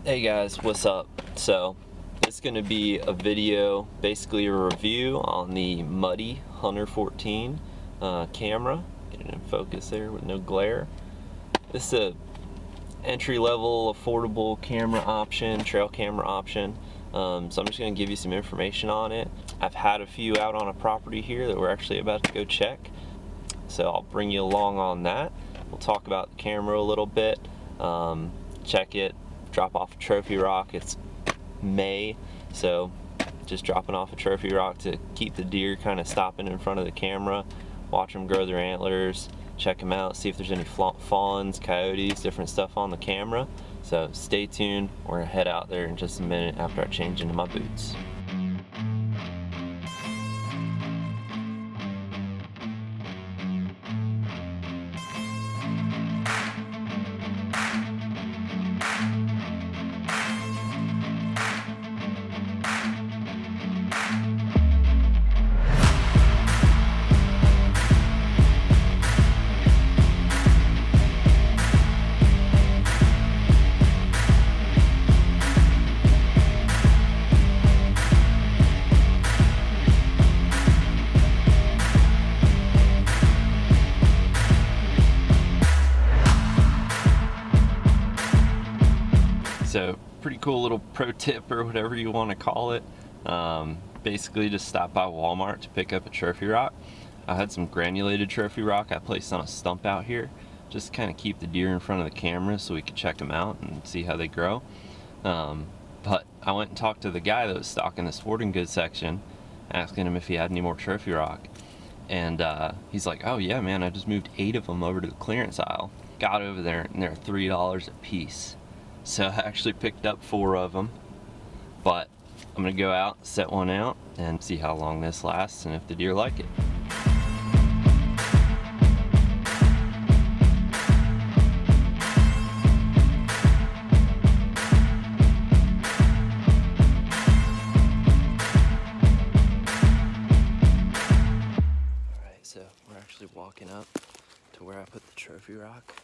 Hey guys, what's up? So it's going to be a video, basically a review on the Muddy 114 camera. Get it in focus there with no glare. This is a entry-level affordable camera option, trail camera option. So I'm just going to give you some information on it. I've had a few out on a property here that we're actually about to go check, so I'll bring you along on that. We'll talk about the camera a little bit, check it, drop off a trophy rock. It's May, so just dropping off a trophy rock to keep the deer kind of stopping in front of the camera, watch them grow their antlers, check them out, see if there's any fawns, coyotes, different stuff on the camera. So stay tuned. We're gonna head out there in just a minute after I change into my boots. So pretty cool little pro tip or whatever you want to call it. Basically just stop by Walmart to pick up a trophy rock. I had some granulated trophy rock I placed on a stump out here just to kind of keep the deer in front of the camera so we could check them out and see how they grow. But I went and talked to the guy that was stocking the sporting goods section, asking him if he had any more trophy rock. And he's like, oh yeah man, I just moved 8 of them over to the clearance aisle. Got over there and they're $3 a piece. So I actually picked up 4 of them, but I'm gonna go out, set one out, and see how long this lasts and if the deer like it. Alright, so we're actually walking up to where I put the trophy rock.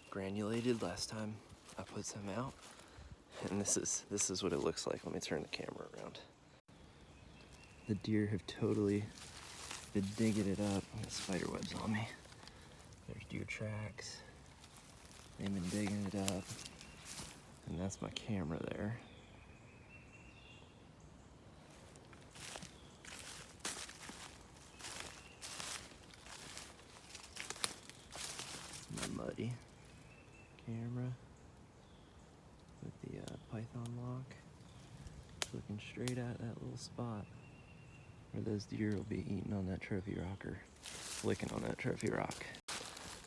Granulated last time I put some out, and this is what it looks like. Let me turn the camera around. The deer have totally been digging it up. I got spider webs on me. There's deer tracks. They've been digging it up, and that's my camera there. My Muddy camera with the python lock, looking straight at that little spot where those deer will be eating on that trophy rock or licking on that trophy rock.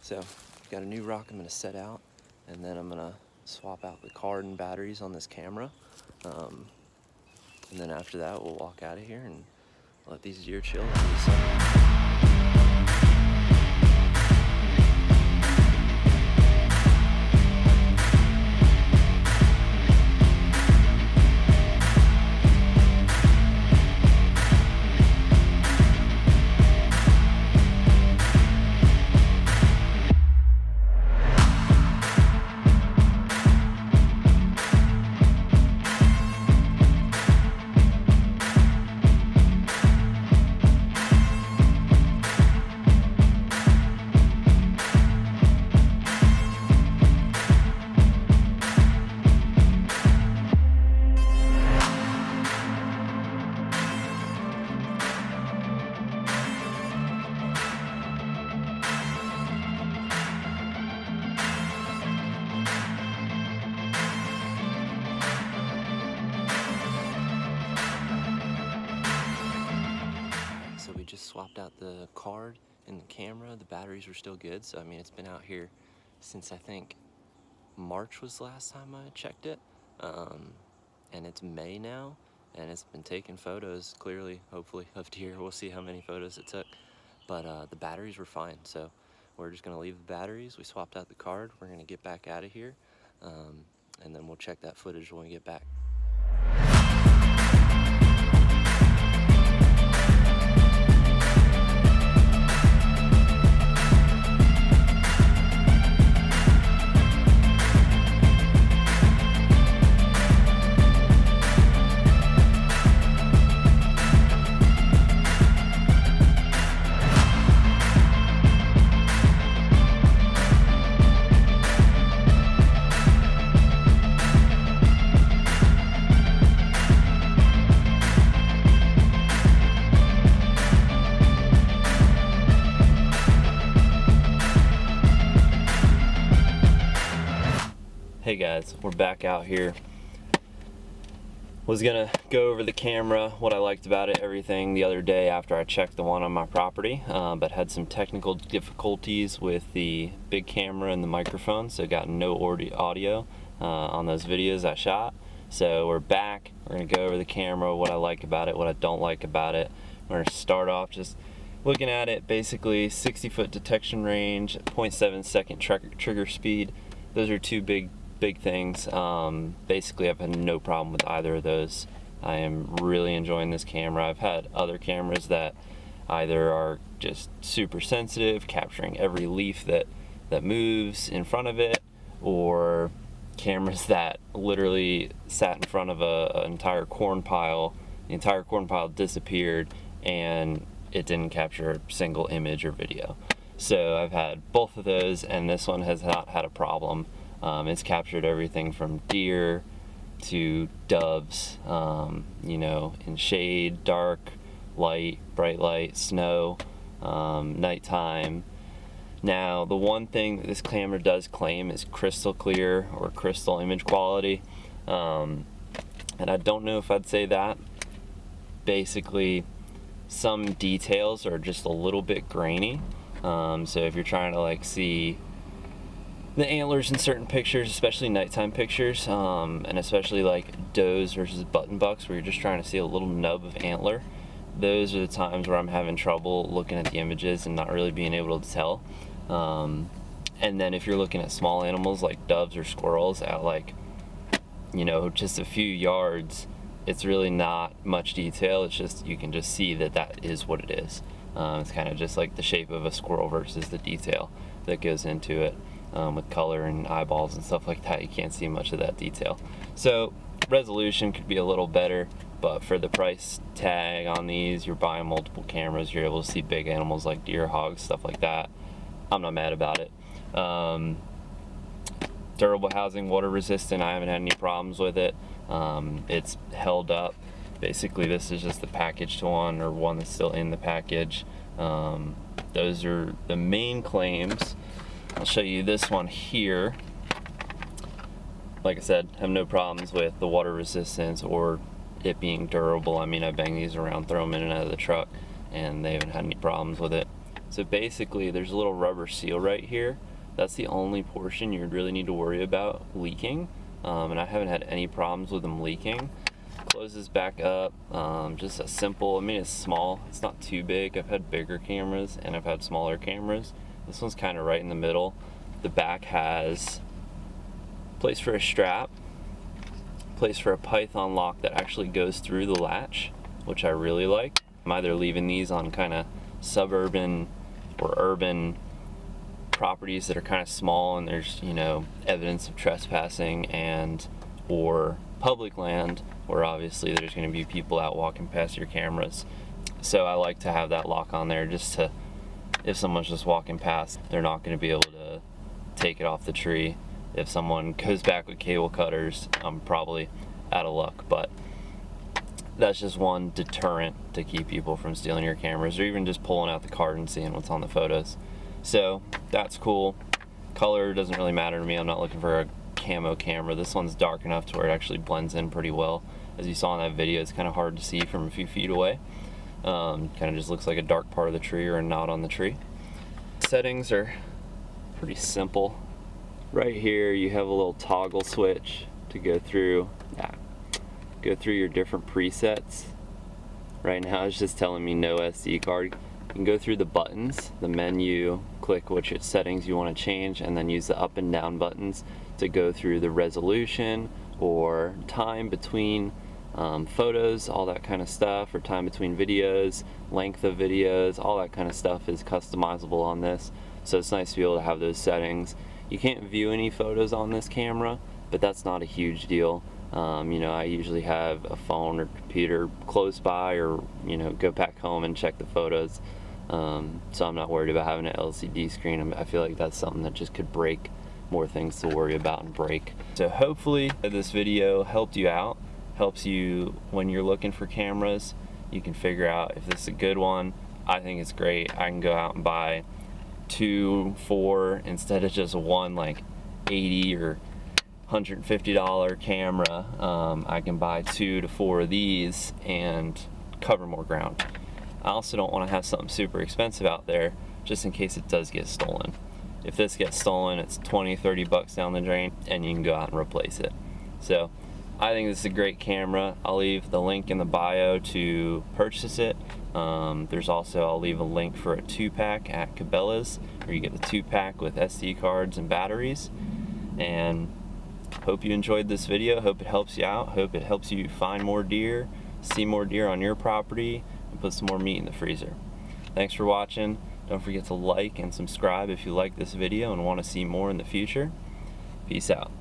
So I've got a new rock I'm going to set out, and then I'm going to swap out the card and batteries on this camera, and then after that we'll walk out of here and let these deer chill and do something. Swapped out the card and the camera. The batteries were still good, so I mean it's been out here since I think March was the last time I checked it, and it's May now, and it's been taking photos clearly, hopefully, of deer. We'll see how many photos it took, but the batteries were fine, so we're just gonna leave the batteries. We swapped out the card. We're gonna get back out of here, and then we'll check that footage when we get back. guys, we're back out here. Was gonna go over the camera, what I liked about it, everything the other day after I checked the one on my property, but had some technical difficulties with the big camera and the microphone, so got no audio on those videos I shot. So we're back, we're gonna go over the camera, what I like about it, what I don't like about it. We're gonna start off just looking at it. Basically 60-foot detection range, 0.7 second trigger speed. Those are two big things. Basically I've had no problem with either of those. I am really enjoying this camera. I've had other cameras that either are just super sensitive, capturing every leaf that moves in front of it, or cameras that literally sat in front of an entire corn pile. The entire corn pile disappeared and it didn't capture a single image or video. So I've had both of those, and this one has not had a problem. It's captured everything from deer to doves, you know, in shade, dark, light, bright light, snow, nighttime. Now, the one thing that this camera does claim is crystal clear or crystal image quality, and I don't know if I'd say that. Basically, some details are just a little bit grainy. So if you're trying to like see the antlers in certain pictures, especially nighttime pictures, and especially like does versus button bucks, where you're just trying to see a little nub of antler, those are the times where I'm having trouble looking at the images and not really being able to tell. And then if you're looking at small animals like doves or squirrels at like, you know, just a few yards, it's really not much detail. It's just, you can just see that that is what it is. It's kind of just like the shape of a squirrel versus the detail that goes into it, with color and eyeballs and stuff like that. You can't see much of that detail. So resolution could be a little better, but for the price tag on these, you're buying multiple cameras, you're able to see big animals like deer, hogs, stuff like that. I'm not mad about it. Durable housing, water resistant, I haven't had any problems with it. It's held up. Basically this is just the packaged one, or one that's still in the package. Those are the main claims. I'll show you this one here. Like I said, have no problems with the water resistance or it being durable. I mean, I bang these around, throw them in and out of the truck, and they haven't had any problems with it. So basically there's a little rubber seal right here. That's the only portion you really need to worry about leaking, and I haven't had any problems with them leaking. Closes back up, just a simple, I mean it's small, it's not too big. I've had bigger cameras and I've had smaller cameras. This one's kind of right in the middle. The back has place for a strap, place for a python lock that actually goes through the latch, which I really like. I'm either leaving these on kind of suburban or urban properties that are kind of small and there's, you know, evidence of trespassing, and or public land where obviously there's going to be people out walking past your cameras. So I like to have that lock on there, just to, if someone's just walking past, they're not going to be able to take it off the tree. If someone goes back with cable cutters, I'm probably out of luck, but that's just one deterrent to keep people from stealing your cameras, or even just pulling out the card and seeing what's on the photos. So that's cool. Color doesn't really matter to me. I'm not looking for a camo camera. This one's dark enough to where it actually blends in pretty well. As you saw in that video, it's kind of hard to see from a few feet away. Kind of just looks like a dark part of the tree or a knot on the tree. Settings are pretty simple. Right here you have a little toggle switch to go through your different presets. Right now it's just telling me no SD card. You can go through the buttons, the menu, click which settings you want to change, and then use the up and down buttons to go through the resolution or time between photos, all that kind of stuff, or time between videos, length of videos, all that kind of stuff is customizable on this. So it's nice to be able to have those settings. You can't view any photos on this camera, but that's not a huge deal. You know, I usually have a phone or computer close by, or, you know, go back home and check the photos. So I'm not worried about having an LCD screen. I feel like that's something that just could break, more things to worry about and break. So hopefully this video helped you out, helps you when you're looking for cameras. You can figure out if this is a good one. I think it's great. I can go out and buy 2, 4 instead of just one like 80 or $150 camera, I can buy 2 to 4 of these and cover more ground. I also don't want to have something super expensive out there just in case it does get stolen. If this gets stolen, it's 20-30 bucks down the drain and you can go out and replace it. So I think this is a great camera. I'll leave the link in the bio to purchase it. I'll leave a link for a 2-pack at Cabela's, where you get the 2-pack with SD cards and batteries. And hope you enjoyed this video. Hope it helps you out. Hope it helps you find more deer, see more deer on your property, and put some more meat in the freezer. Thanks for watching. Don't forget to like and subscribe if you like this video and want to see more in the future. Peace out.